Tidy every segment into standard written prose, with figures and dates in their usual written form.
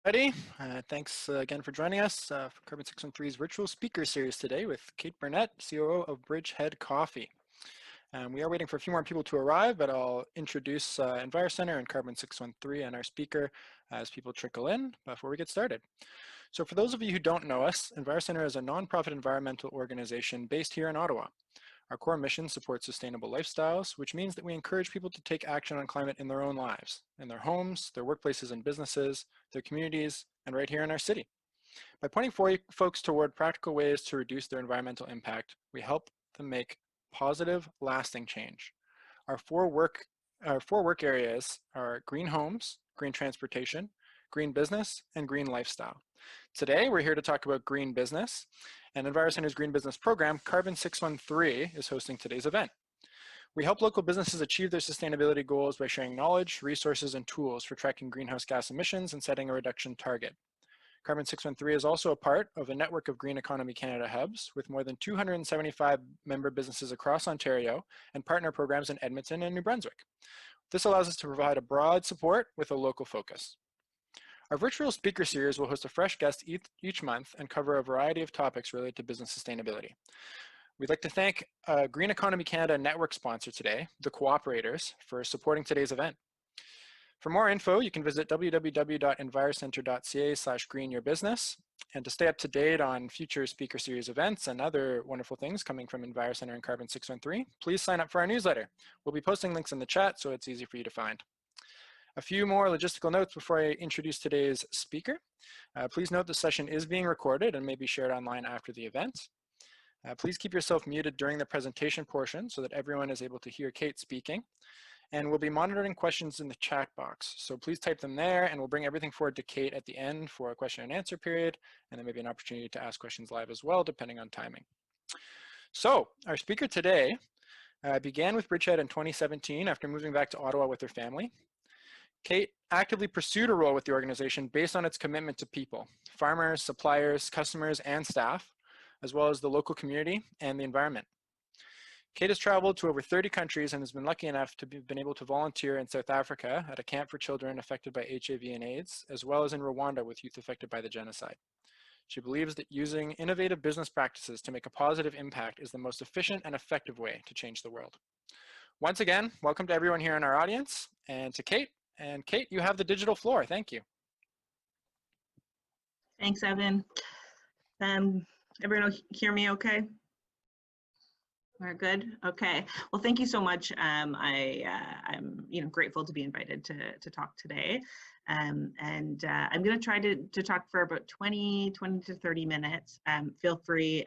Thanks again for joining us for Carbon 613's virtual speaker series today with Kate Burnett, COO of Bridgehead Coffee. We are waiting for a few more people to arrive, but I'll introduce EnviroCenter and Carbon 613 and our speaker as people trickle in before we get started. So for those of you who don't know us, EnviroCenter is a nonprofit environmental organization based here in Ottawa. Our core mission supports sustainable lifestyles, which means that we encourage people to take action on climate in their own lives, in their homes, their workplaces and businesses, their communities, and right here in our city. By pointing folks toward practical ways to reduce their environmental impact, we help them make positive, lasting change. Our four work areas are green homes, green transportation, green business, and green lifestyle. Today, we're here to talk about green business, and EnviroCenter's Green Business Program, Carbon 613, is hosting today's event. We help local businesses achieve their sustainability goals by sharing knowledge, resources, and tools for tracking greenhouse gas emissions and setting a reduction target. Carbon 613 is also a part of a network of Green Economy Canada hubs with more than 275 member businesses across Ontario and partner programs in Edmonton and New Brunswick. This allows us to provide a broad support with a local focus. Our virtual speaker series will host a fresh guest each month and cover a variety of topics related to business sustainability. We'd like to thank Green Economy Canada network sponsor today, the Cooperators, for supporting today's event. For more info, you can visit www.envirocenter.ca/greenyourbusiness. And to stay up to date on future speaker series events and other wonderful things coming from EnviroCenter and Carbon 613, please sign up for our newsletter. We'll be posting links in the chat so it's easy for you to find. A few more logistical notes before I introduce today's speaker. Please note the session is being recorded and may be shared online after the event. Please keep yourself muted during the presentation portion so that everyone is able to hear Kate speaking. And we'll be monitoring questions in the chat box. So please type them there and we'll bring everything forward to Kate at the end for a question and answer period. And there may be an opportunity to ask questions live as well, depending on timing. So our speaker today began with Bridgehead in 2017 after moving back to Ottawa with her family. Kate actively pursued a role with the organization based on its commitment to people, farmers, suppliers, customers, and staff, as well as the local community and the environment. Kate has traveled to over 30 countries and has been lucky enough to been able to volunteer in South Africa at a camp for children affected by HIV and AIDS, as well as in Rwanda with youth affected by the genocide. She believes that using innovative business practices to make a positive impact is the most efficient and effective way to change the world. Once again, welcome to everyone here in our audience and to Kate. And Kate, you have the digital floor. Thank you. Thanks, Evan. Everyone hear me okay? We're good? Okay. Well, thank you so much. I'm grateful to be invited to talk today. I'm going to try to talk for about 20 to 30 minutes. Feel free,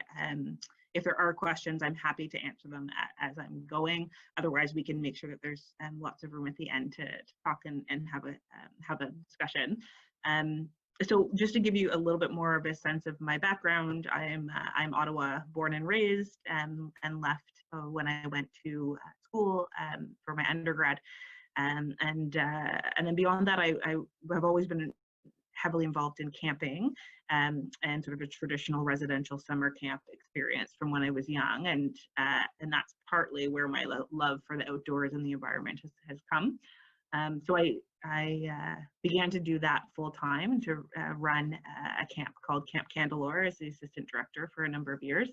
if there are questions, I'm happy to answer them as I'm going. Otherwise, we can make sure that there's lots of room at the end to talk and have a discussion. So just to give you a little bit more of a sense of my background, I'm Ottawa born and raised, and left when I went to school for my undergrad. And then beyond that, I have always been heavily involved in camping and sort of a traditional residential summer camp experience from when I was young. And that's partly where my love for the outdoors and the environment has come. So I began to do that full time to run a camp called Camp Candelore as the assistant director for a number of years.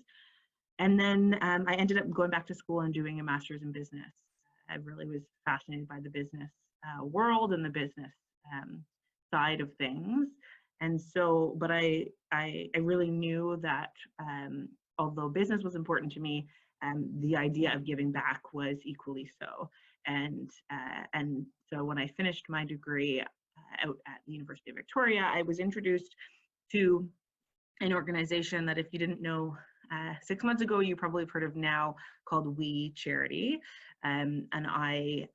And then I ended up going back to school and doing a master's in business. I really was fascinated by the business world and the business side of things. And so, but I really knew that although business was important to me, the idea of giving back was equally so. And so when I finished my degree out at the University of Victoria, I was introduced to an organization that if you didn't know 6 months ago, you probably have heard of now, called We Charity. And I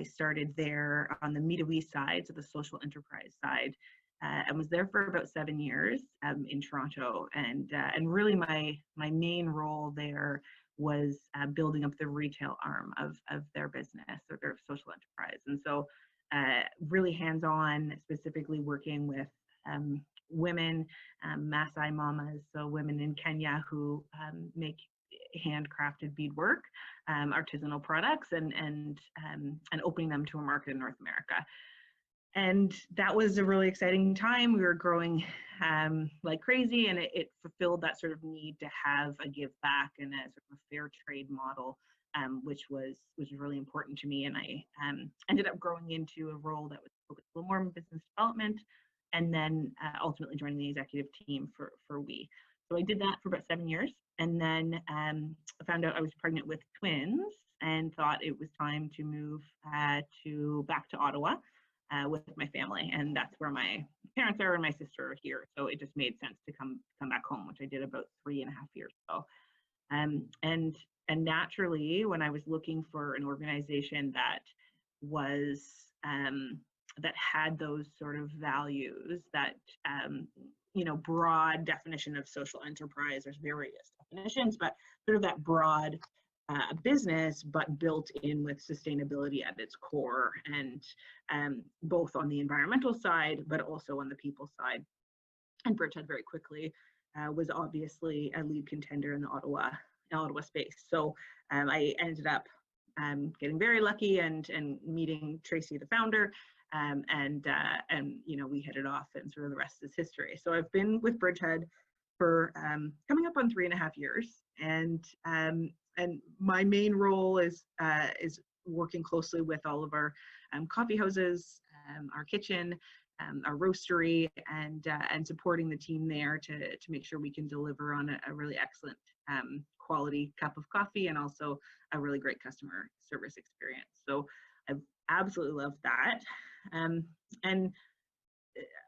started there on the Me2We side, so the social enterprise side, and was there for about 7 years in Toronto. And really my main role there was building up the retail arm of their business or their social enterprise. And so really hands-on, specifically working with women, Maasai mamas, so women in Kenya who make handcrafted beadwork, artisanal products, and opening them to a market in North America. And that was a really exciting time. We were growing like crazy, and it fulfilled that sort of need to have a give back and a sort of a fair trade model, which was really important to me. And I ended up growing into a role that was focused a little more on business development, and then ultimately joining the executive team for We. So I did that for about 7 years, and then I found out I was pregnant with twins and thought it was time to move back to Ottawa with my family, and that's where my parents are and my sister are here. So it just made sense to come back home, which I did about 3.5 years ago. And naturally, when I was looking for an organization that was that had those sort of values, that broad definition of social enterprise. There's various definitions, but sort of that broad business, but built in with sustainability at its core, and both on the environmental side, but also on the people side. And Bridgehead very quickly was obviously a lead contender in the Ottawa space. So I ended up getting very lucky and meeting Tracy, the founder, and we hit it off, and sort of the rest is history. So I've been with Bridgehead for coming up on 3.5 years, and my main role is working closely with all of our coffee houses, our kitchen, our roastery, and supporting the team there to make sure we can deliver on a really excellent quality cup of coffee, and also a really great customer service experience. So I've absolutely loved that. And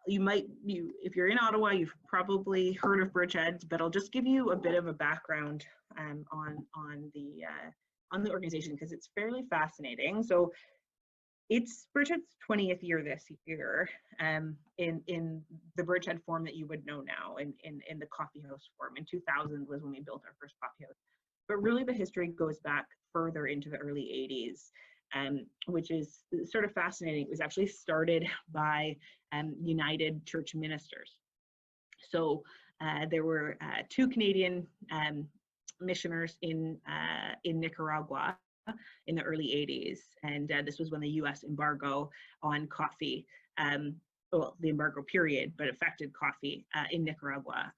if you're in Ottawa, you've probably heard of Bridgehead, but I'll just give you a bit of a background on the organization, because it's fairly fascinating. So it's Bridgehead's 20th year this year, in the Bridgehead form that you would know now, in the coffeehouse form. In 2000 was when we built our first coffeehouse. But really the history goes back further into the early 80s, which is sort of fascinating. It was actually started by United Church ministers. So there were 2 Canadian missioners in Nicaragua in the early 80s, and this was when the US embargo on coffee, well, the embargo period, but affected coffee in Nicaragua,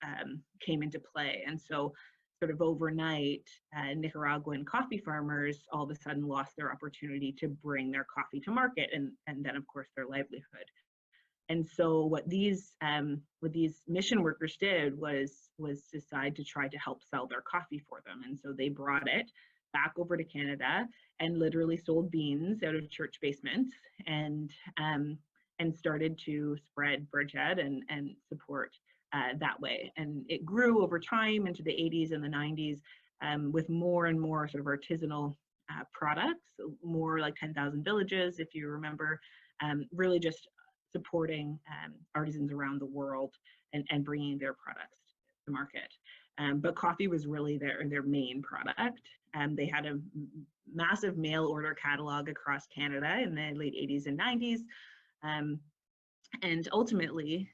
came into play. And so sort of overnight, Nicaraguan coffee farmers all of a sudden lost their opportunity to bring their coffee to market, and then of course their livelihood. And so what these mission workers did was decide to try to help sell their coffee for them. And so they brought it back over to Canada and literally sold beans out of church basements, and started to spread Bridgehead and support that way. And it grew over time into the 80s and the 90s, with more and more sort of artisanal products, more like 10,000 Villages, if you remember, really just supporting artisans around the world and bringing their products to market. But coffee was really their main product. They had a massive mail order catalog across Canada in the late 80s and 90s. And ultimately,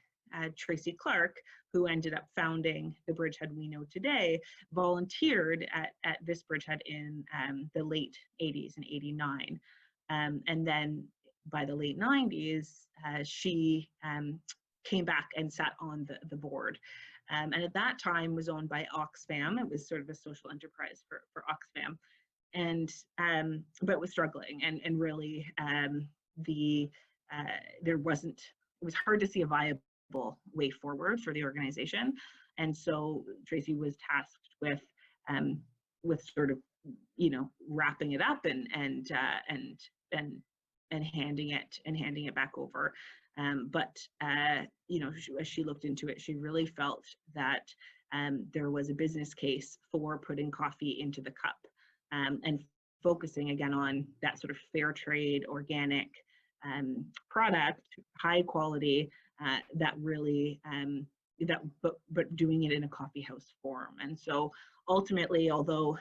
Tracy Clark, who ended up founding the Bridgehead we know today, volunteered at this Bridgehead in the late 80s and 89. And then by the late 90s, she came back and sat on the board. And at that time was owned by Oxfam. It was sort of a social enterprise for Oxfam, but was struggling, and really it was hard to see a viable way forward for the organization. And so Tracy was tasked with sort of wrapping it up and handing it back over. But as she looked into it, she really felt that there was a business case for putting coffee into the cup, and focusing again on that sort of fair trade, organic product, high quality, that really but doing it in a coffee house form. And so ultimately, although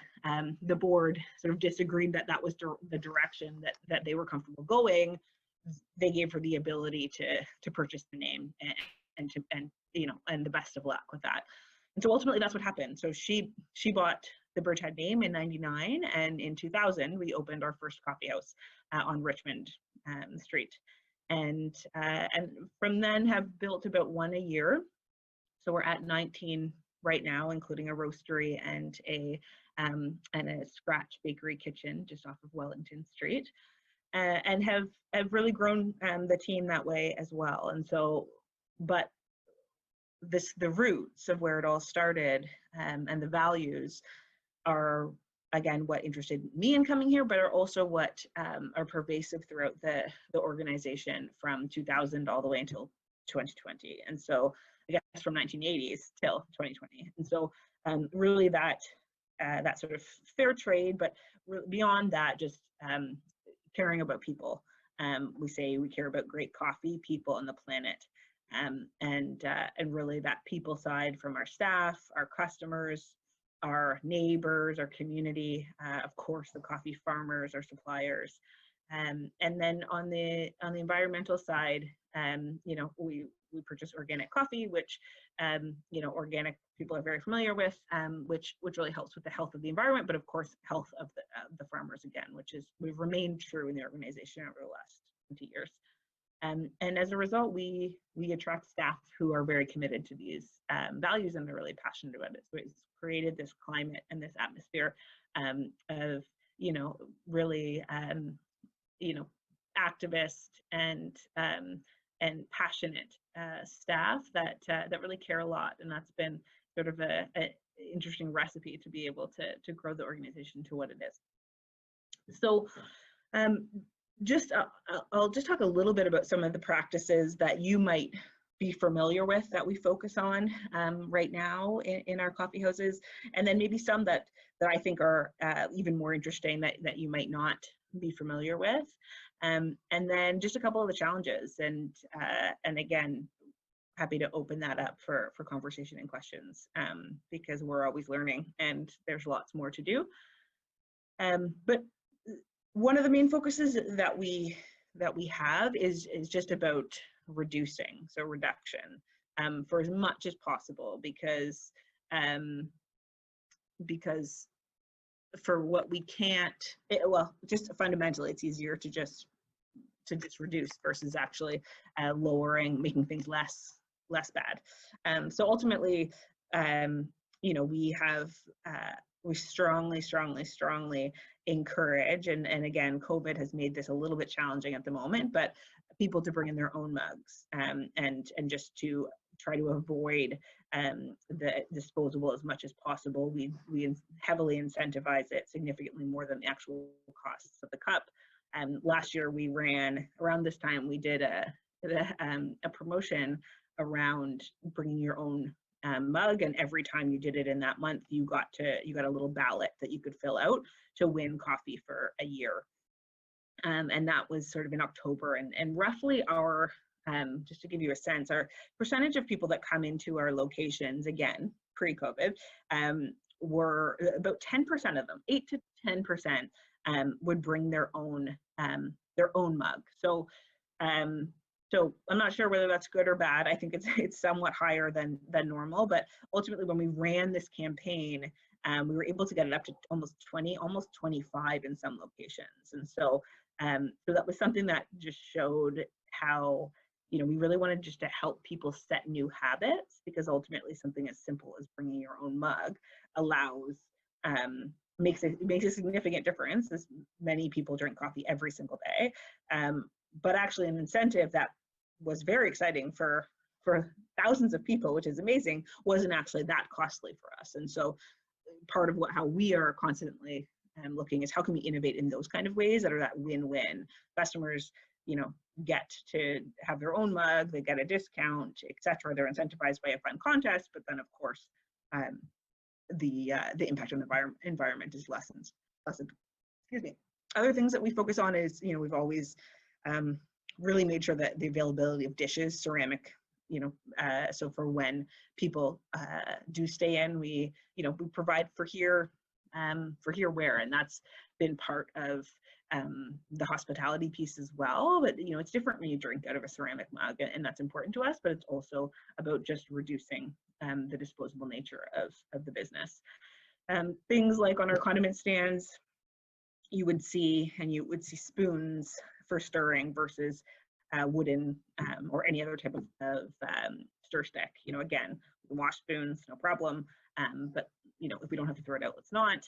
the board sort of disagreed that was the direction that they were comfortable going, they gave her the ability to purchase the name and the best of luck with that. And so ultimately that's what happened. So she bought the Bridgehead name in '99, and in 2000 we opened our first coffee house on Richmond Street. and from then have built about one a year. So we're at 19 right now, including a roastery and a scratch bakery kitchen just off of Wellington Street, and have really grown the team that way as well. And so, but the roots of where it all started, and the values are, again, what interested me in coming here, but are also what are pervasive throughout the organization from 2000 all the way until 2020. And so I guess from 1980s till 2020. And so really that sort of fair trade, but beyond that, just caring about people. We say we care about great coffee, people, and the planet. And really that people side from our staff, our customers, our neighbors, our community, of course, the coffee farmers, our suppliers. And then on the environmental side, you know, we purchase organic coffee, which, you know, organic people are very familiar with, which really helps with the health of the environment, but of course, health of the farmers again, which is, we've remained true in the organization over the last 20 years. And as a result, we attract staff who are very committed to these values, and they're really passionate about it. So it's created this climate and this atmosphere of, you know, really, you know, activist and passionate staff that really care a lot. And that's been sort of a interesting recipe to be able to grow the organization to what it is. So I'll just talk a little bit about some of the practices that you might be familiar with that we focus on right now in our coffee houses, and then maybe some that I think are even more interesting that you might not be familiar with, and then just a couple of the challenges, and again, happy to open that up for conversation and questions, because we're always learning and there's lots more to do. But one of the main focuses that we have is just about reducing, so reduction, for as much as possible, because for what we can't, well, just fundamentally, it's easier to just reduce versus actually lowering, making things less bad. So ultimately, you know, we strongly encourage, and again, COVID has made this a little bit challenging at the moment, but people to bring in their own mugs, and just to try to avoid the disposable as much as possible. We heavily incentivize it, significantly more than the actual costs of the cup. Last year we ran, around this time, we did a promotion around bringing your own mug, and every time you did it in that month, you got a little ballot that you could fill out to win coffee for a year. And that was sort of in October, and roughly our, just to give you a sense, our percentage of people that come into our locations, again, pre-COVID, were about 10% of them, 8 to 10%, would bring their own mug. So I'm not sure whether that's good or bad. I think it's somewhat higher than normal, but ultimately when we ran this campaign, we were able to get it up to almost 20, almost 25 in some locations. And so that was something that just showed how, you know, we really wanted just to help people set new habits, because ultimately something as simple as bringing your own mug allows, makes a significant difference, as many people drink coffee every single day. But actually an incentive that was very exciting for thousands of people, which is amazing, wasn't actually that costly for us. And so part of how we are constantly looking is how can we innovate in those kind of ways that are that win-win. Customers, you know, get to have their own mug, they get a discount, etc. They're incentivized by a fun contest, but then of course the impact on the environment is lessened. Excuse me. Other things that we focus on is, you know, we've always really made sure that the availability of dishes, ceramic, you know, so for when people do stay in, we provide for here where, and that's been part of the hospitality piece as well. But you know, it's different when you drink out of a ceramic mug, and that's important to us, but it's also about just reducing the disposable nature of the business. Things like on our condiment stands, you would see spoons for stirring versus wooden or any other type of stir stick. You know, again, wash spoons, no problem. But you know, if we don't have to throw it out, let's not.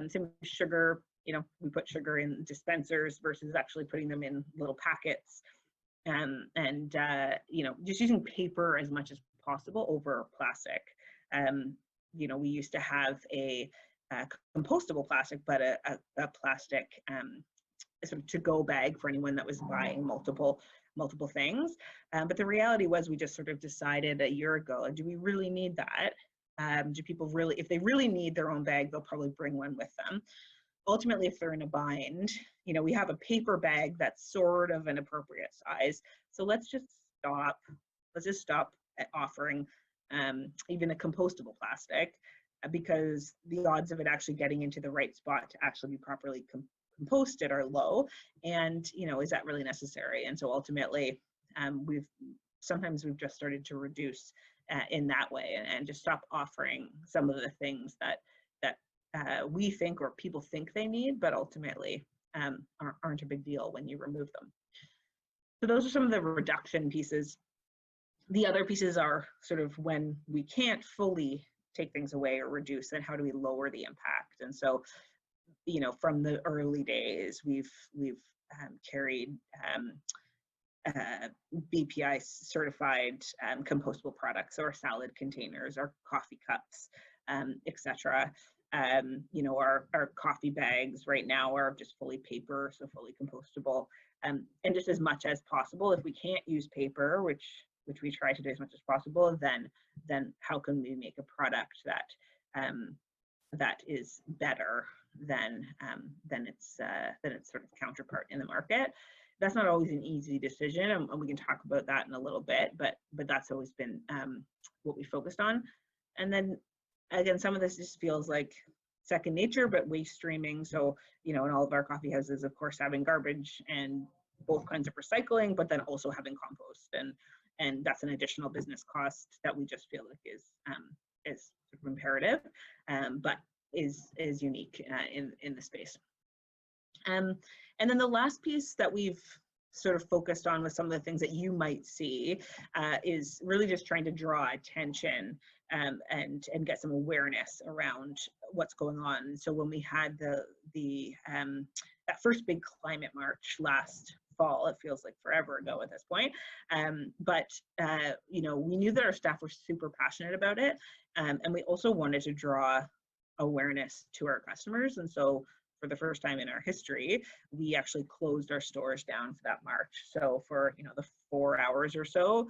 Same with sugar. You know, we put sugar in dispensers versus actually putting them in little packets. You know, just using paper as much as possible over plastic. You know, we used to have a compostable plastic, but a plastic sort of to-go bag for anyone that was buying multiple things. But the reality was, we just sort of decided a year ago, do we really need that? Do people really, if they really need their own bag, they'll probably bring one with them. Ultimately, if they're in a bind, you know, we have a paper bag that's sort of an appropriate size. So let's just stop at offering even a compostable plastic, because the odds of it actually getting into the right spot to actually be properly composted are low. And, you know, is that really necessary? And so ultimately, we've just started to reduce in that way, and just stop offering some of the things that we think or people think they need, but ultimately aren't a big deal when you remove them. So those are some of the reduction pieces. The other pieces are sort of when we can't fully take things away or reduce, then how do we lower the impact? And so, you know, from the early days, we've carried BPI certified compostable products, or salad containers, or coffee cups, etc. You know, our coffee bags right now are just fully paper, so fully compostable. And just as much as possible, if we can't use paper, which we try to do as much as possible, then how can we make a product that is better than its sort of counterpart in the market? That's not always an easy decision, and we can talk about that in a little bit, but that's always been what we focused on. And then again, some of this just feels like second nature, but waste streaming. So, you know, in all of our coffee houses, of course, having garbage and both kinds of recycling, but then also having compost, and that's an additional business cost that we just feel like is sort of imperative, but is unique in the space. And then the last piece that we've sort of focused on with some of the things that you might see is really just trying to draw attention and get some awareness around what's going on. So when we had that first big climate march last fall, it feels like forever ago at this point, but you know, we knew that our staff were super passionate about it, and we also wanted to draw awareness to our customers. And so for the first time in our history, we actually closed our stores down for that march. So for, you know, the 4 hours or so,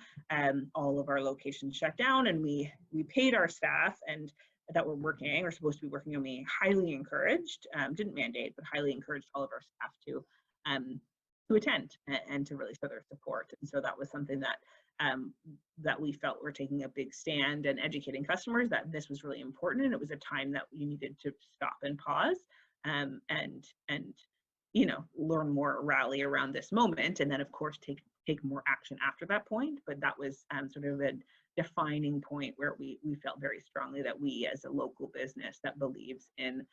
all of our locations shut down, and we paid our staff and that were working or supposed to be working, and we highly encouraged, didn't mandate, but highly encouraged all of our staff to attend and to really show their support. And so that was something that we felt were taking a big stand and educating customers that this was really important, and it was a time that you needed to stop and pause and you know, learn more, rally around this moment, and then of course take more action after that point. But that was sort of a defining point where we felt very strongly that we, as a local business that believes in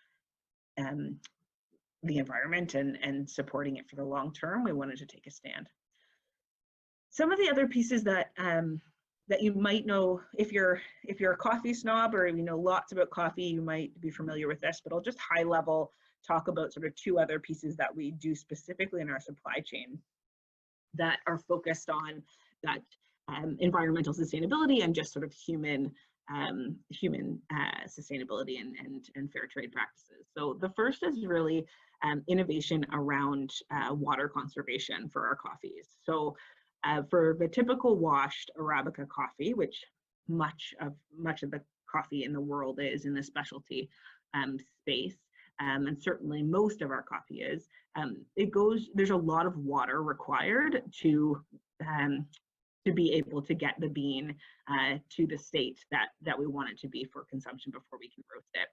the environment and supporting it for the long term, we wanted to take a stand. Some of the other pieces that that you might know, if you're a coffee snob or you know lots about coffee, you might be familiar with this, but I'll just high level talk about sort of two other pieces that we do specifically in our supply chain that are focused on that environmental sustainability and just sort of human sustainability and fair trade practices. So the first is really innovation around water conservation for our coffees. So for the typical washed Arabica coffee, which much of the coffee in the world is in the specialty space, and certainly most of our coffee is, there's a lot of water required to be able to get the bean to the state that we want it to be for consumption before we can roast it.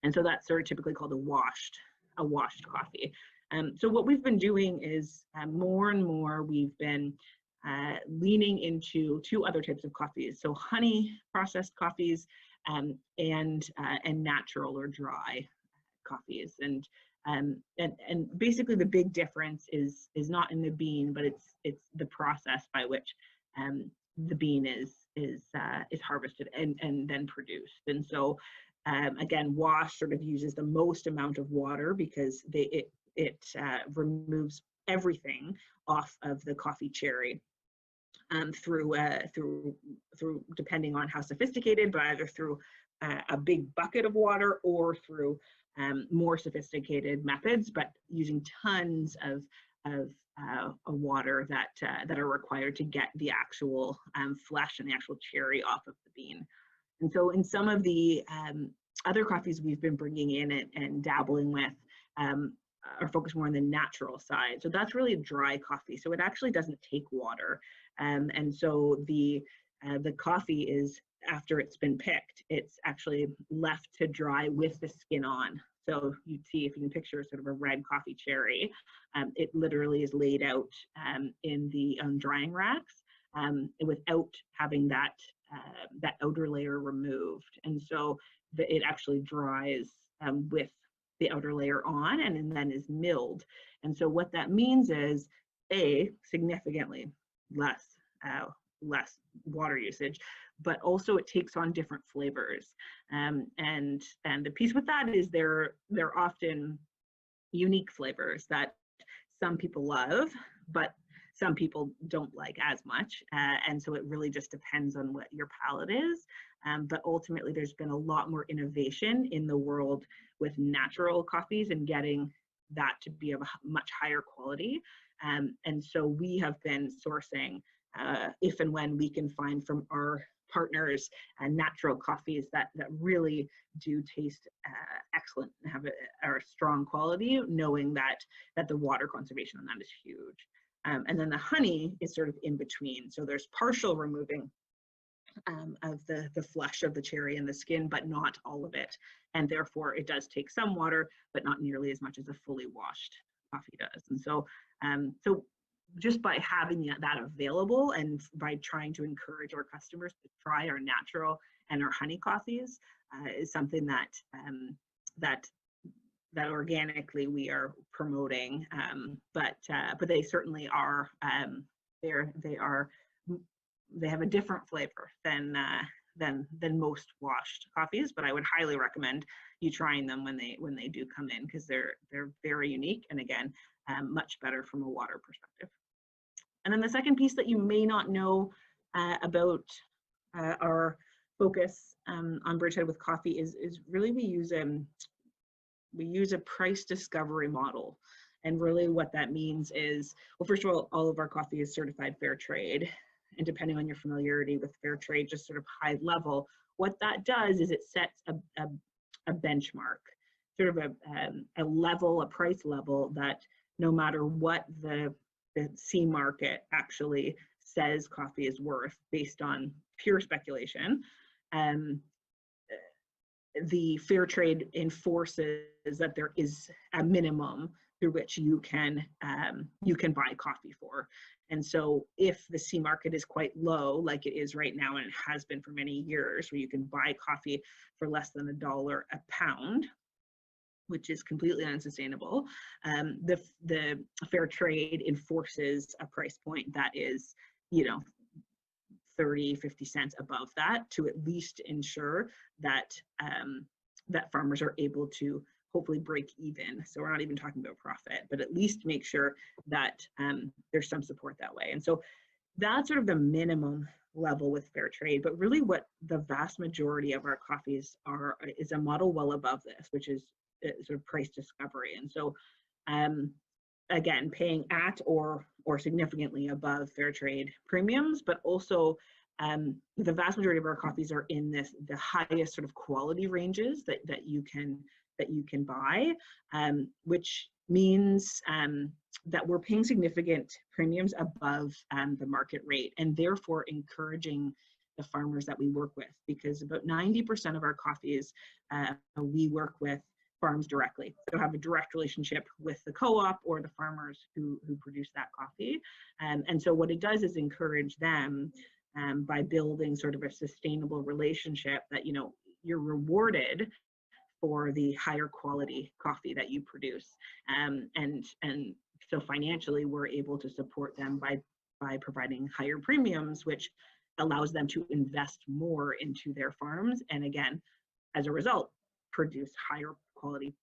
And so that's sort of typically called a washed coffee. So what we've been doing is more and more we've been leaning into two other types of coffees. So honey processed coffees and natural or dry coffees. And And basically the big difference is not in the bean, but it's the process by which the bean is harvested and then produced. And so again, wash sort of uses the most amount of water because it removes everything off of the coffee cherry through depending on how sophisticated, but either through a big bucket of water or through more sophisticated methods, but using tons of water that are required to get the actual flesh and the actual cherry off of the bean. And so in some of the other coffees we've been bringing in and dabbling with are focused more on the natural side. So that's really dry coffee. So it actually doesn't take water. And so the coffee is, after it's been picked, it's actually left to dry with the skin on. So you'd see, if you can picture sort of a red coffee cherry, it literally is laid out in the drying racks without having that outer layer removed. And so it actually dries with the outer layer on and then is milled. And so what that means is significantly less water usage, but also it takes on different flavors. And the piece with that is they're often unique flavors that some people love, but some people don't like as much. And so it really just depends on what your palate is. But ultimately, there's been a lot more innovation in the world with natural coffees and getting that to be of a much higher quality. And so we have been sourcing, if and when we can find from our partners, natural coffees that really do taste excellent and are strong quality, knowing that the water conservation on that is huge. And then the honey is sort of in between. So there's partial removing of the flesh of the cherry and the skin, but not all of it. And therefore it does take some water, but not nearly as much as a fully washed coffee does. And so, so just by having that available and by trying to encourage our customers to try our natural and our honey coffees is something that organically we are promoting. But they certainly are, they have a different flavor than most washed coffees, but I would highly recommend you trying them when they do come in, because they're very unique, and again, much better from a water perspective. And then the second piece that you may not know about our focus on Bridgehead with coffee is really we use a price discovery model. And really what that means is, well, first of all of our coffee is certified fair trade. And depending on your familiarity with fair trade, just sort of high level, what that does is it sets a benchmark, sort of a price level that no matter what the C market actually says coffee is worth based on pure speculation, the fair trade enforces that there is a minimum through which you can buy coffee for. And so if the C market is quite low, like it is right now, and it has been for many years, where you can buy coffee for less than $1 a pound, which is completely unsustainable, the fair trade enforces a price point that is, 30, 50 cents above that, to at least ensure that that farmers are able to hopefully break even. So we're not even talking about profit, but at least make sure that there's some support that way. And so that's sort of the minimum level with fair trade, but really what the vast majority of our coffees are is a model well above this, which is sort of price discovery. And so again, paying at or significantly above fair trade premiums, but also the vast majority of our coffees are in the highest sort of quality ranges that you can buy, which means that we're paying significant premiums above the market rate, and therefore encouraging the farmers that we work with, because about 90% of our coffees we work with farms directly. So have a direct relationship with the co-op or the farmers who produce that coffee. And so what it does is encourage them by building sort of a sustainable relationship that, you're rewarded for the higher quality coffee that you produce. And so financially, we're able to support them by providing higher premiums, which allows them to invest more into their farms. And again, as a result, produce higher quality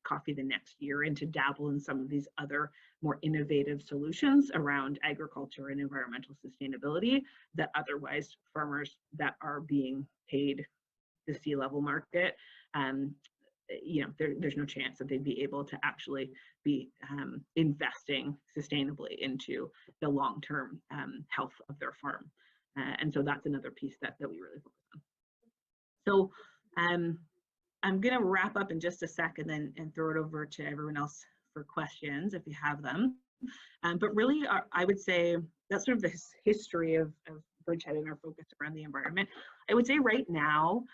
coffee the next year, and to dabble in some of these other more innovative solutions around agriculture and environmental sustainability that otherwise farmers that are being paid the C-level market, there's no chance that they'd be able to actually be investing sustainably into the long-term health of their farm. And so that's another piece that we really focus on. So I'm going to wrap up in just a second and throw it over to everyone else for questions if you have them. But really, I would say that's sort of the history of Bridgehead and our focus around the environment. I would say right now,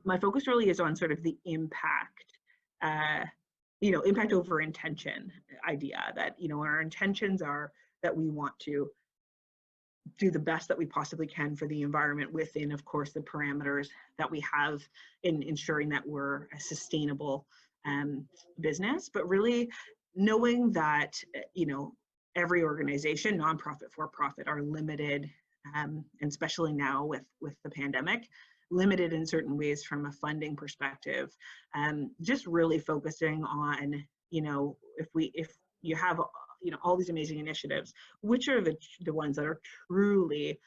my focus really is on sort of the impact, impact over intention idea that, our intentions are that we want to do the best that we possibly can for the environment within, of course, the parameters that we have in ensuring that we're a sustainable business, but really knowing that, every organization, nonprofit, for-profit, are limited, and especially now with the pandemic, limited in certain ways from a funding perspective. Just really focusing on, if you have all these amazing initiatives, which are the ones that are truly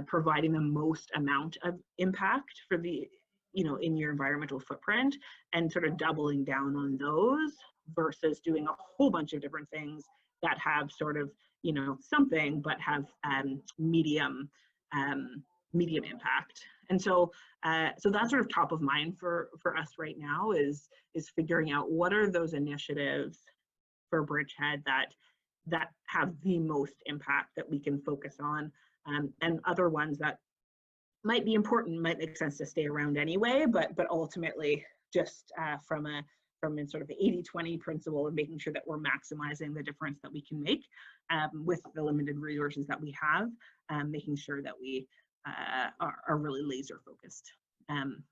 providing the most amount of impact for the, in your environmental footprint, and sort of doubling down on those versus doing a whole bunch of different things that have sort of, something, but have medium impact. And so that's sort of top of mind for us right now is figuring out what are those initiatives for Bridgehead that have the most impact that we can focus on, and other ones that might be important, might make sense to stay around anyway, but ultimately just from sort of the 80-20 principle of making sure that we're maximizing the difference that we can make with the limited resources that we have, making sure that we are really laser focused on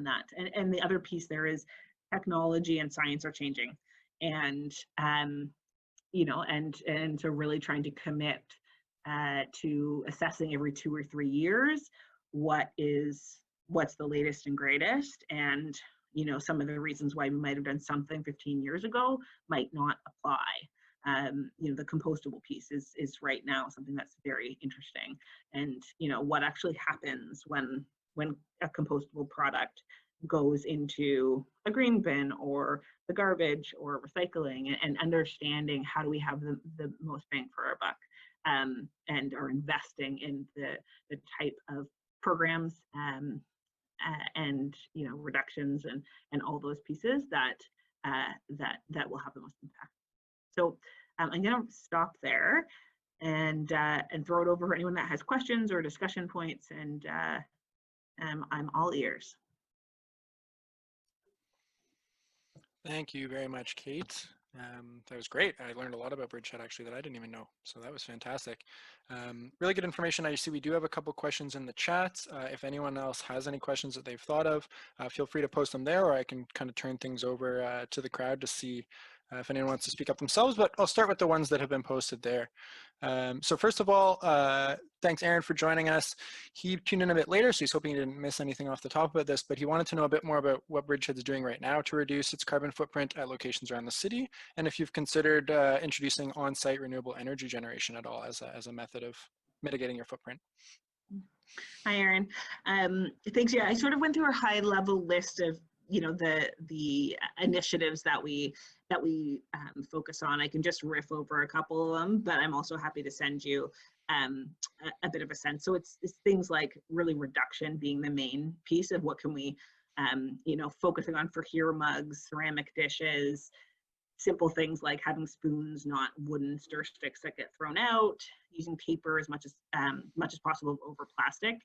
that. And the other piece there is technology and science are changing, and so really trying to commit to assessing every 2 or 3 years what's the latest and greatest, and some of the reasons why we might have done something 15 years ago might not apply. The compostable piece is right now something that's very interesting, and what actually happens when a compostable product goes into a green bin or the garbage or recycling, and understanding how do we have the most bang for our buck, and are investing in the type of programs and reductions and all those pieces that will have the most impact. So I'm going to stop there and throw it over for anyone that has questions or discussion points, and I'm all ears. Thank you very much, Kate. That was great. I learned a lot about Bridgehead actually that I didn't even know, so that was fantastic. Really good information. I see we do have a couple questions in the chat. If anyone else has any questions that they've thought of, feel free to post them there, or I can kind of turn things over to the crowd to see if anyone wants to speak up themselves, but I'll start with the ones that have been posted there. So first of all, thanks Aaron for joining us. He tuned in a bit later, so he's hoping he didn't miss anything off the top about this, but he wanted to know a bit more about what Bridgehead's doing right now to reduce its carbon footprint at locations around the city, and if you've considered introducing on-site renewable energy generation at all as a method of mitigating your footprint. Hi, Aaron. Thanks. Yeah, I sort of went through a high-level list of the initiatives that we focus on. I can just riff over a couple of them, but I'm also happy to send you a bit of a sense. So it's things like really reduction being the main piece of what can we focusing on for here mugs, ceramic dishes, simple things like having spoons, not wooden stir sticks that get thrown out, using paper as much as possible over plastic,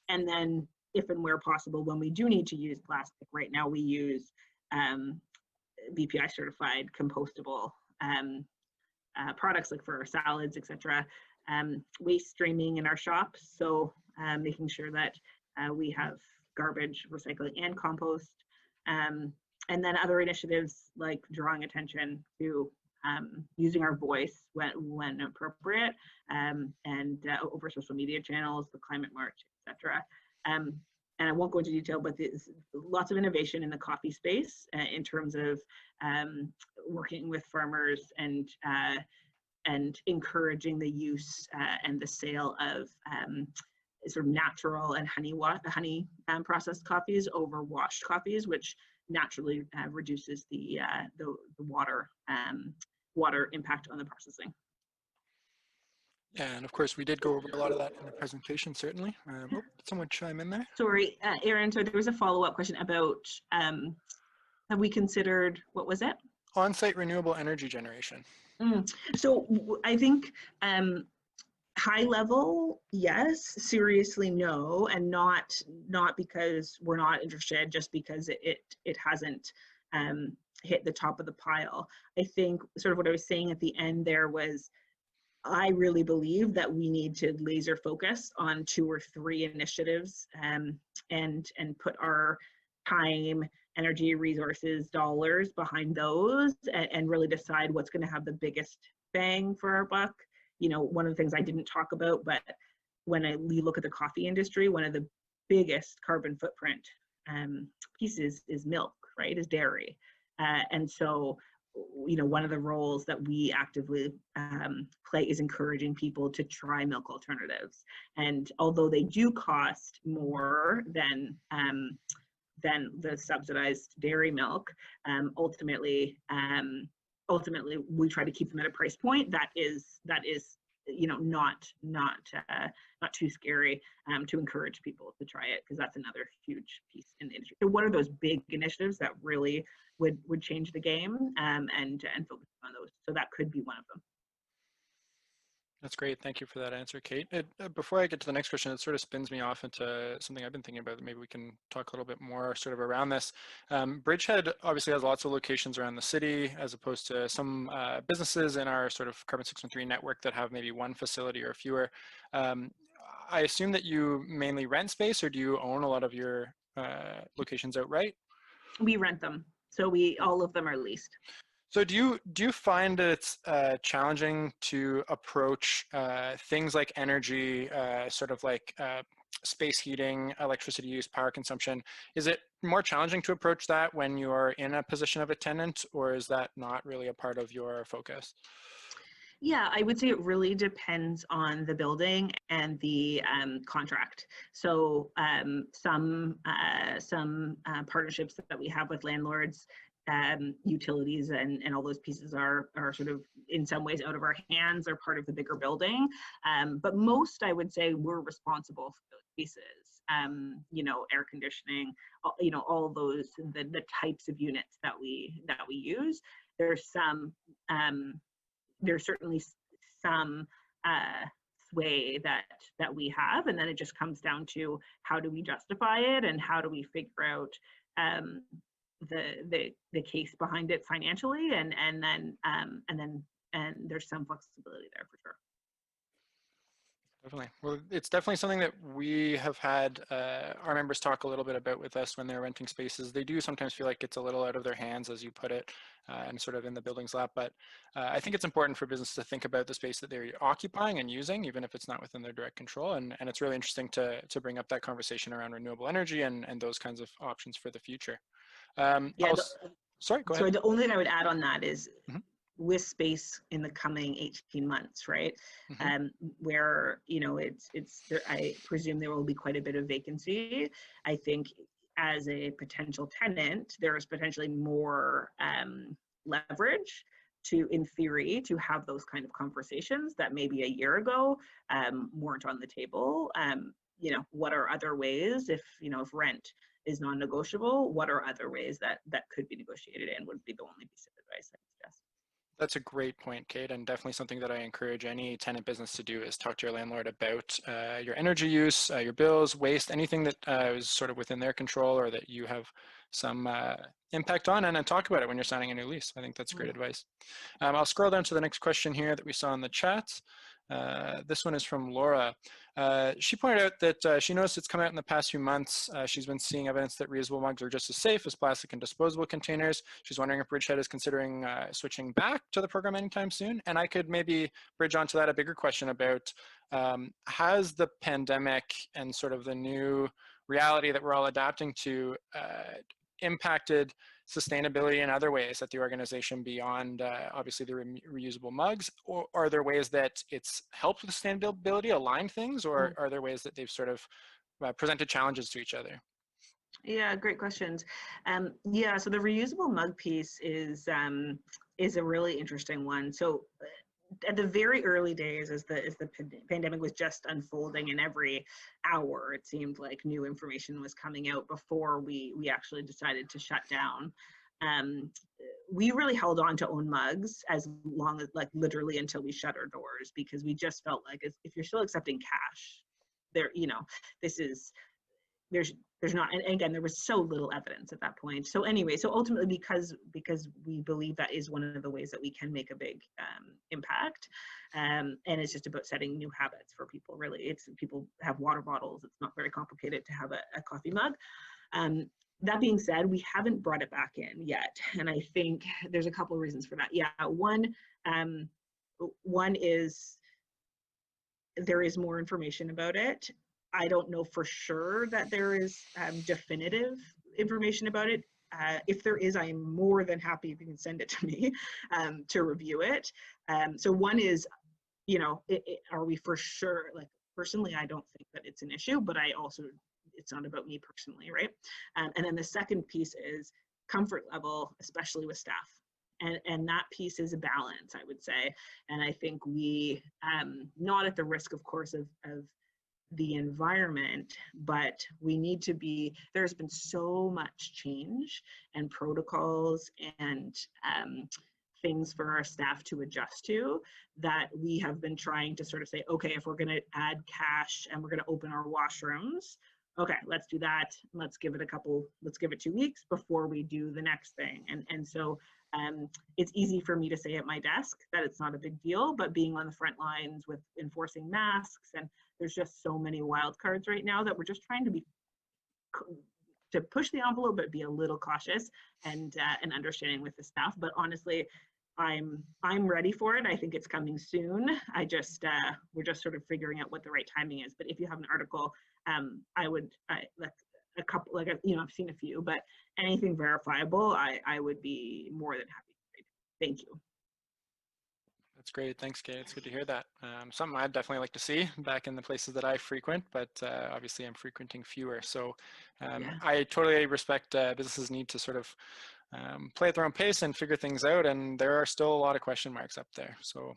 and then if and where possible, when we do need to use plastic, right now we use BPI certified compostable products like for our salads, etc. Waste streaming in our shops, so making sure that we have garbage, recycling, and compost. And then other initiatives like drawing attention to using our voice when appropriate, and over social media channels, the climate march, etc. And I won't go into detail, but there's lots of innovation in the coffee space in terms of working with farmers and encouraging the use and the sale of sort of natural and honey processed coffees over washed coffees, which naturally reduces the water impact on the processing. Yeah, and of course we did go over a lot of that in the presentation, certainly. Oh, did someone chime in there? Sorry, Aaron, so there was a follow-up question about, have we considered, what was it? On-site renewable energy generation. So I think high level, yes. Seriously, no, and not because we're not interested, just because it hasn't hit the top of the pile. I think sort of what I was saying at the end there was, I really believe that we need to laser focus on 2 or 3 initiatives and put our time, energy, resources, dollars behind those, and really decide what's going to have the biggest bang for our buck. You know, one of the things I didn't talk about, but when we look at the coffee industry, one of the biggest carbon footprint pieces is milk, right, is dairy. And so, you know, one of the roles that we actively play is encouraging people to try milk alternatives. And although they do cost more than the subsidized dairy milk, ultimately we try to keep them at a price point that is you know, not too scary, to encourage people to try it, because that's another huge piece in the industry. So what are those big initiatives that really would change the game, and focus on those? So that could be one of them. That's great. Thank you for that answer, Kate. Before I get to the next question, it sort of spins me off into something I've been thinking about. Maybe we can talk a little bit more sort of around this. Bridgehead obviously has lots of locations around the city, as opposed to some businesses in our sort of Carbon 613 network that have maybe one facility or fewer. I assume that you mainly rent space, or do you own a lot of your locations outright? We rent them. So all of them are leased. So do you find it's challenging to approach things like energy, sort of like space heating, electricity use, power consumption? Is it more challenging to approach that when you are in a position of a tenant, or is that not really a part of your focus? Yeah, I would say it really depends on the building and the contract. So some partnerships that we have with landlords, utilities and all those pieces are sort of in some ways out of our hands, are part of the bigger building. But most, I would say, we're responsible for those pieces. You know, air conditioning, you know, all those, the types of units that we use. There's certainly some sway that we have, and then it just comes down to how do we justify it and how do we figure out the case behind it financially, and then there's some flexibility there for sure. Definitely. Well, it's definitely something that we have had our members talk a little bit about with us when they're renting spaces. They do sometimes feel like it's a little out of their hands, as you put it, and sort of in the building's lap. But I think it's important for business to think about the space that they're occupying and using, even if it's not within their direct control. And it's really interesting to bring up that conversation around renewable energy and those kinds of options for the future. Yeah. Sorry, go ahead. So the only thing I would add on that is, with space in the coming 18 months, right? Where, you know, I presume there will be quite a bit of vacancy. I think as a potential tenant, there is potentially more leverage in theory, to have those kind of conversations that maybe a year ago weren't on the table. You know, what are other ways, if rent is non-negotiable, what are other ways that could be negotiated, and would be the only piece of advice I would suggest. That's a great point, Kate, and definitely something that I encourage any tenant business to do, is talk to your landlord about your energy use, your bills, waste, anything that is sort of within their control or that you have some impact on, and then talk about it when you're signing a new lease. I think that's great advice. I'll scroll down to the next question here that we saw in the chat. This one is from Laura. She pointed out that she noticed it's come out in the past few months. She's been seeing evidence that reusable mugs are just as safe as plastic and disposable containers. She's wondering if Bridgehead is considering switching back to the program anytime soon. And I could maybe bridge onto that a bigger question about has the pandemic and sort of the new reality that we're all adapting to impacted sustainability in other ways at the organization beyond obviously the reusable mugs, or are there ways that it's helped with sustainability, aligned things, or are there ways that they've sort of presented challenges to each other? Yeah, great questions. Yeah, so the reusable mug piece is a really interesting one. So at the very early days, as the pandemic was just unfolding, and every hour it seemed like new information was coming out before we actually decided to shut down. We really held on to own mugs as long as, like, literally until we shut our doors, because we just felt like if you're still accepting cash, there's not, and again, there was so little evidence at that point. So anyway, so ultimately, because we believe that is one of the ways that we can make a big impact, and it's just about setting new habits for people. Really, it's people have water bottles. It's not very complicated to have a coffee mug. That being said, we haven't brought it back in yet, and I think there's a couple of reasons for that. Yeah, one is there is more information about it. I don't know for sure that there is definitive information about it. If there is, I am more than happy if you can send it to me to review it. So one is, are we for sure, like, personally, I don't think that it's an issue, but I also, it's not about me personally, right? And then the second piece is comfort level, especially with staff. And that piece is a balance, I would say. And I think we, not at the risk, of course, of the environment, but we need to be, there's been so much change and protocols and things for our staff to adjust to, that we have been trying to sort of say, okay, if we're going to add cash and we're going to open our washrooms, okay, let's do that. Let's give it 2 weeks before we do the next thing. And so it's easy for me to say at my desk that it's not a big deal, but being on the front lines with enforcing masks, and there's just so many wild cards right now that we're just trying to push the envelope, but be a little cautious and understanding with the staff. But honestly, I'm ready for it. I think it's coming soon. We're just sort of figuring out what the right timing is. But if you have an article, I've seen a few, but anything verifiable, I would be more than happy to read. Thank you. That's great. Thanks, Kate. It's good to hear that. Something I'd definitely like to see back in the places that I frequent, but obviously I'm frequenting fewer. So Yeah. I totally respect businesses need to sort of play at their own pace and figure things out. And there are still a lot of question marks up there. So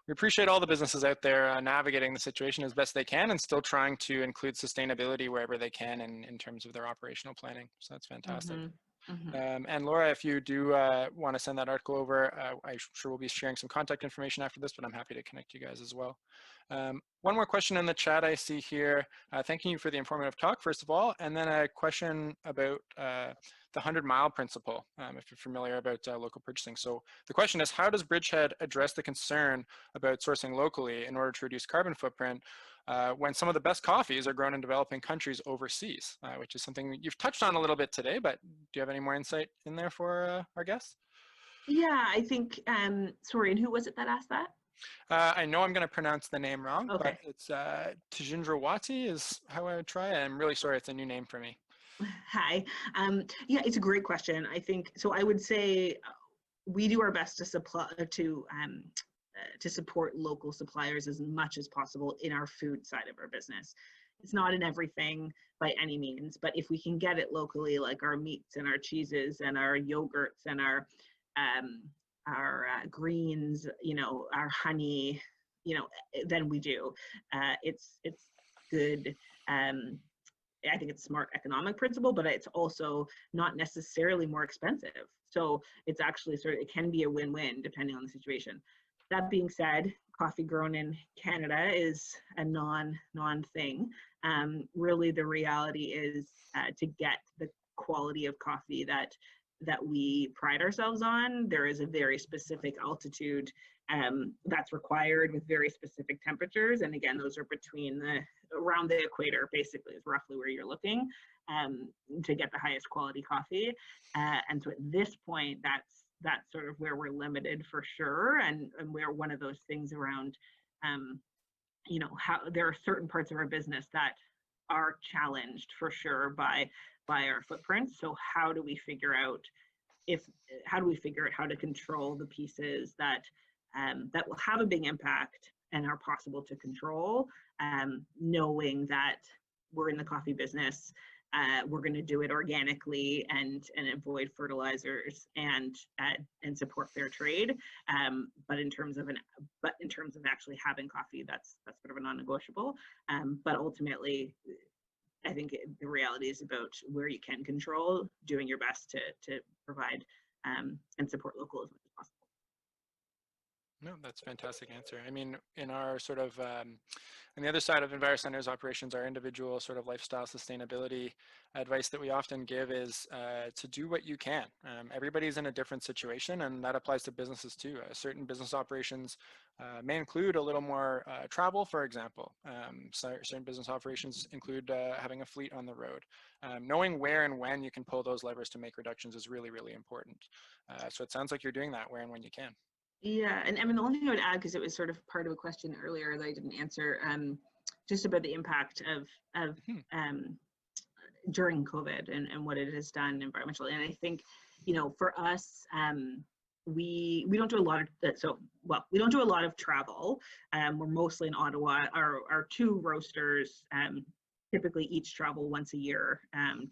we appreciate all the businesses out there navigating the situation as best they can and still trying to include sustainability wherever they can in terms of their operational planning. So that's fantastic. Mm-hmm. Mm-hmm. And Laura, if you do want to send that article over, I sure will be sharing some contact information after this, but I'm happy to connect you guys as well. One more question in the chat I see here. Thanking you for the informative talk, first of all, and then a question about the 100-mile principle, if you're familiar about local purchasing. So the question is, how does Bridgehead address the concern about sourcing locally in order to reduce carbon footprint when some of the best coffees are grown in developing countries overseas, which is something you've touched on a little bit today, but do you have any more insight in there for our guests? Yeah, I think, sorry, and who was it that asked that? I know I'm going to pronounce the name wrong, Okay. but it's Tajindrawati is how I would try it. I'm really sorry, it's a new name for me. Hi. Yeah, it's a great question. I think, so I would say we do our best to support local suppliers as much as possible in our food side of our business. It's not in everything by any means, but if we can get it locally, like our meats and our cheeses and our yogurts and our greens, our honey, then we do. It's good. I think it's smart economic principle, but it's also not necessarily more expensive. So it's actually it can be a win-win depending on the situation. That being said, coffee grown in Canada is a non-thing. Really, the reality is to get the quality of coffee that that we pride ourselves on. There is a very specific altitude that's required with very specific temperatures. And again, those are around the equator, basically, is roughly where you're looking to get the highest quality coffee. And so at this point, that's sort of where we're limited for sure. And where one of those things around, how there are certain parts of our business that are challenged for sure by our footprint. So how do we figure out how to control the pieces that will have a big impact and are possible to control, knowing that we're in the coffee business, we're going to do it organically and avoid fertilizers and support fair trade. But in terms of actually having coffee, that's sort of a non-negotiable. But ultimately, I think the reality is about where you can control, doing your best to provide and support local as much as possible. No, that's a fantastic answer. I mean, in our sort of, on the other side of EnviroCenter's operations, our individual sort of lifestyle sustainability advice that we often give is to do what you can. Everybody's in a different situation, and that applies to businesses too. Certain business operations may include a little more travel, for example. Certain business operations include having a fleet on the road. Knowing where and when you can pull those levers to make reductions is really, really important. So it sounds like you're doing that where and when you can. Yeah, and I mean, the only thing I would add, because it was sort of part of a question earlier that I didn't answer, just about the impact of during COVID and what it has done environmentally. And I think, for us, we don't do a lot of we don't do a lot of travel. We're mostly in Ottawa. Our two roasters typically each travel once a year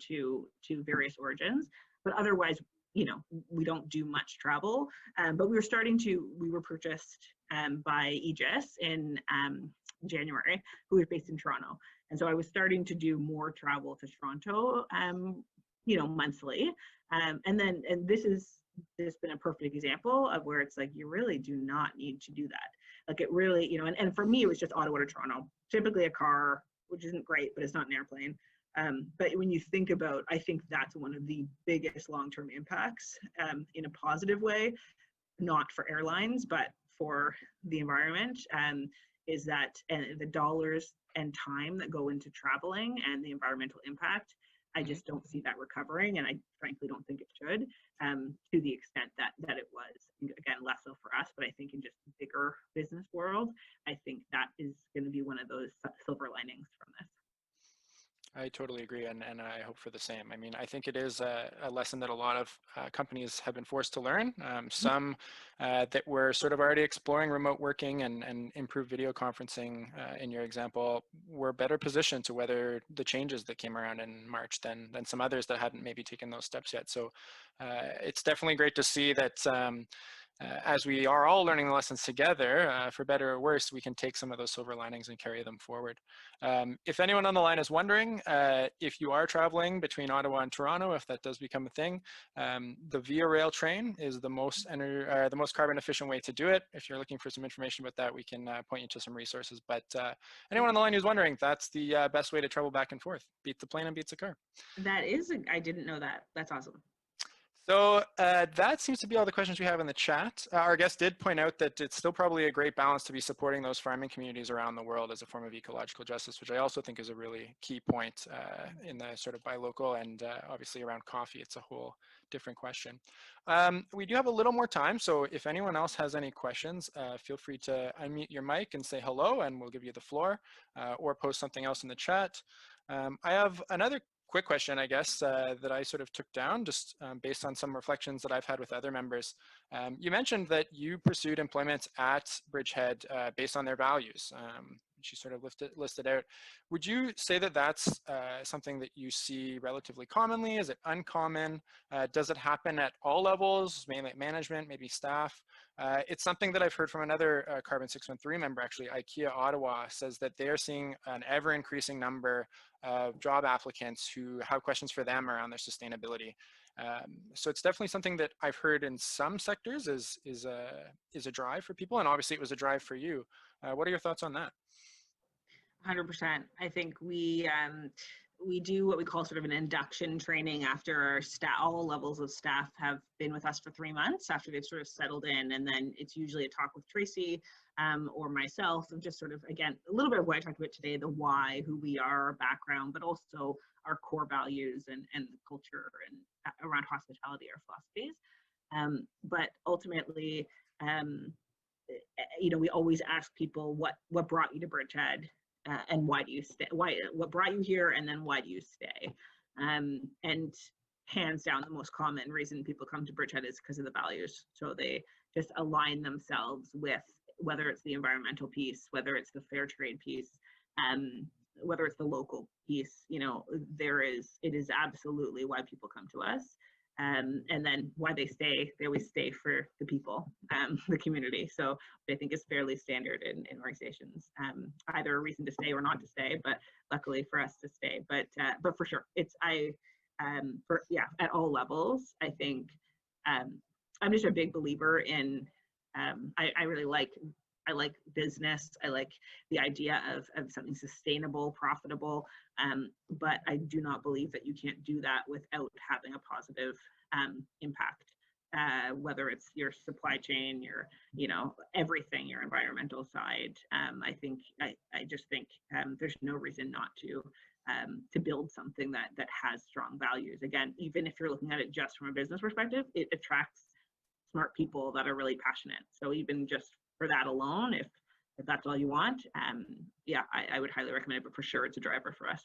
to various origins, but otherwise, we don't do much travel. But we were purchased by Aegis in January, who is based in Toronto. And so I was starting to do more travel to Toronto, monthly. And this has been a perfect example of where it's like, you really do not need to do that. Like it really, and for me, it was just Ottawa to Toronto, typically a car, which isn't great, but it's not an airplane. But when you think about, I think that's one of the biggest long-term impacts in a positive way, not for airlines, but for the environment, is that the dollars and time that go into traveling and the environmental impact, I just don't see that recovering, and I frankly don't think it should, to the extent that it was. Again, less so for us, but I think in just bigger business world, I think that is going to be one of those silver linings from this. I totally agree, and I hope for the same. I mean, I think it is a lesson that a lot of companies have been forced to learn. Some that were sort of already exploring remote working and improved video conferencing, in your example, were better positioned to weather the changes that came around in March than some others that hadn't maybe taken those steps yet. So it's definitely great to see that as we are all learning the lessons together, for better or worse, we can take some of those silver linings and carry them forward. If anyone on the line is wondering, if you are traveling between Ottawa and Toronto, if that does become a thing, the Via Rail train is the most carbon efficient way to do it. If you're looking for some information about that, we can point you to some resources. But anyone on the line who's wondering, that's the best way to travel back and forth. Beat the plane and beats the car. That is, I didn't know that. That's awesome. So that seems to be all the questions we have in the chat. Our guest did point out that it's still probably a great balance to be supporting those farming communities around the world as a form of ecological justice, which I also think is a really key point in the sort of buy local, and obviously around coffee, it's a whole different question. We do have a little more time, so if anyone else has any questions, feel free to unmute your mic and say hello, and we'll give you the floor, or post something else in the chat. I have another quick question, I guess, that I sort of took down just based on some reflections that I've had with other members. You mentioned that you pursued employment at Bridgehead based on their values. She sort of listed out. Would you say that that's something that you see relatively commonly? Is it uncommon? Does it happen at all levels, mainly at management, maybe staff? It's something that I've heard from another Carbon 613 member, actually. IKEA Ottawa says that they're seeing an ever increasing number of job applicants who have questions for them around their sustainability. So it's definitely something that I've heard in some sectors is a drive for people, and obviously it was a drive for you. What are your thoughts on that? 100%. I think we we do what we call sort of an induction training after our staff, all levels of staff have been with us for 3 months after they've sort of settled in. And then it's usually a talk with Tracy or myself of just sort of, again, a little bit of what I talked about today, the why, who we are, our background, but also our core values and the culture and around hospitality, our philosophies. But ultimately, we always ask people what brought you to Bridgehead. And why do you stay? What brought you here, and then why do you stay? And hands down, the most common reason people come to Bridgehead is because of the values. So they just align themselves with, whether it's the environmental piece, whether it's the fair trade piece, whether it's the local piece. It is absolutely why people come to us. And then why they always stay for the people, the community. So I think it's fairly standard in organizations, either a reason to stay or not to stay, but luckily for us to stay. But for sure, at all levels, I think I'm just a big believer in, I like business. I like the idea of something sustainable, profitable, but I do not believe that you can't do that without having a positive impact, whether it's your supply chain, your, everything, your environmental side. I just think there's no reason not to build something that has strong values. Again, even if you're looking at it just from a business perspective, it attracts smart people that are really passionate. So even just for that alone, if that's all you want, I would highly recommend it, but for sure it's a driver for us.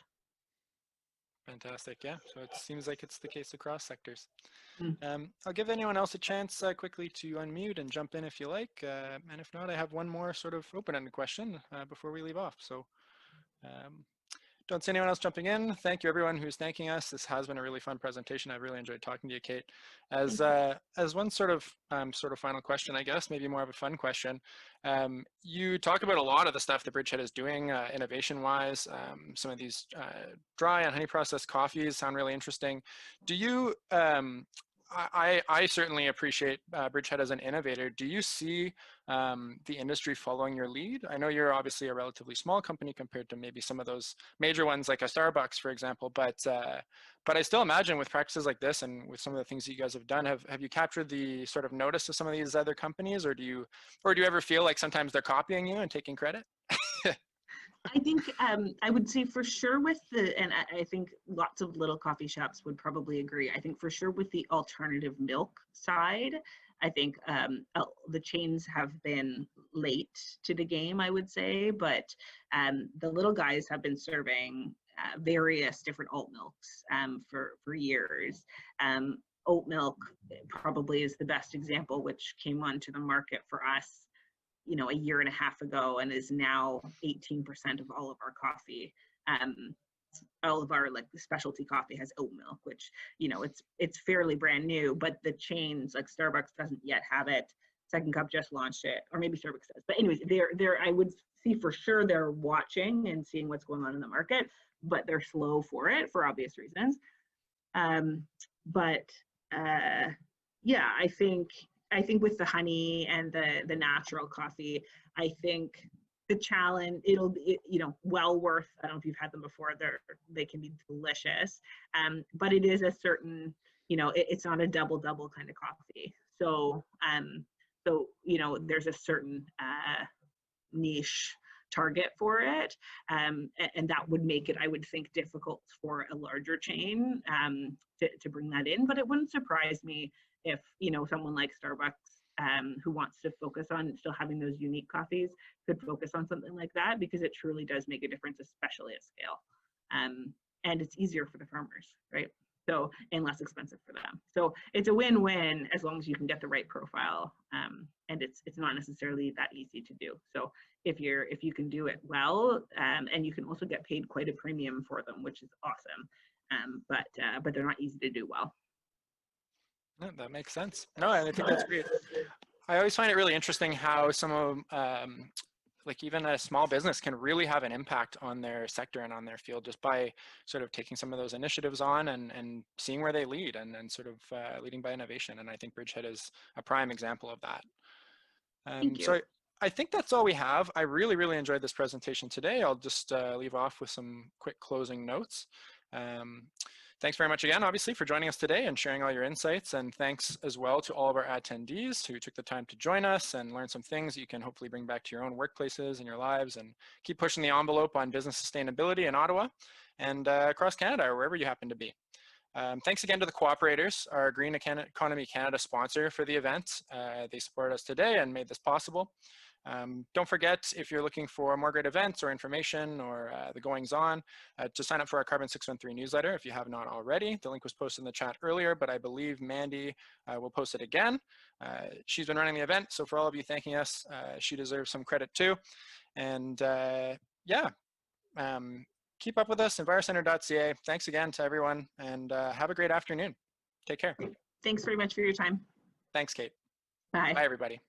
Fantastic. Yeah, so it seems like it's the case across sectors. Mm. I'll give anyone else a chance quickly to unmute and jump in if you like, and if not, I have one more sort of open-ended question before we leave off. So don't see anyone else jumping in. Thank you everyone who's thanking us. This has been a really fun presentation. I've really enjoyed talking to you, Kate. As one sort of final question, I guess, maybe more of a fun question. You talk about a lot of the stuff that Bridgehead is doing innovation-wise. Some of these dry and honey processed coffees sound really interesting. Do you, I certainly appreciate Bridgehead as an innovator. Do you see the industry following your lead? I know you're obviously a relatively small company compared to maybe some of those major ones like a Starbucks, for example, but I still imagine with practices like this and with some of the things that you guys have done, have you captured the sort of notice of some of these other companies, or do you ever feel like sometimes they're copying you and taking credit? I think I would say for sure and I think lots of little coffee shops would probably agree. I think for sure with the alternative milk side, I think the chains have been late to the game, I would say, but the little guys have been serving various different alt milks for years. Oat milk probably is the best example, which came onto the market for us a year and a half ago, and is now 18% of all of our coffee. All of our specialty coffee has oat milk, which it's fairly brand new, but the chains like Starbucks doesn't yet have it. Second Cup just launched it, or maybe Starbucks does. But anyways, they're I would see for sure they're watching and seeing what's going on in the market, but they're slow for it for obvious reasons. I think with the honey and the natural coffee, I think the challenge, it'll be, well worth, I don't know if you've had them before, they can be delicious, but it is a certain, it's not a double kind of coffee. So there's a certain niche target for it, and that would make it, I would think, difficult for a larger chain to bring that in. But it wouldn't surprise me if someone like Starbucks, who wants to focus on still having those unique coffees, could focus on something like that, because it truly does make a difference, especially at scale. And it's easier for the farmers, right? So, and less expensive for them. So it's a win-win as long as you can get the right profile. And it's not necessarily that easy to do. So if you can do it well, and you can also get paid quite a premium for them, which is awesome. But they're not easy to do well. No, that makes sense. No, and I think that's great. I always find it really interesting how some of like even a small business can really have an impact on their sector and on their field just by sort of taking some of those initiatives on and seeing where they lead and sort of leading by innovation. And I think Bridgehead is a prime example of that. Thank you. So I think that's all we have. I really enjoyed this presentation today. I'll just leave off with some quick closing notes. Thanks very much again, obviously, for joining us today and sharing all your insights. And thanks as well to all of our attendees who took the time to join us and learn some things that you can hopefully bring back to your own workplaces and your lives, and keep pushing the envelope on business sustainability in Ottawa and across Canada, or wherever you happen to be. Thanks again to the cooperators, our Green Economy Canada sponsor for the event. They supported us today and made this possible. Don't forget, if you're looking for more great events or information or the goings on, to sign up for our Carbon 613 newsletter if you have not already. The link was posted in the chat earlier, but I believe Mandy will post it again. She's been running the event, so for all of you thanking us, she deserves some credit too. And yeah, keep up with us, envirocenter.ca. Thanks again to everyone, and have a great afternoon. Take care. Thanks very much for your time. Thanks, Kate. Bye. Bye, everybody.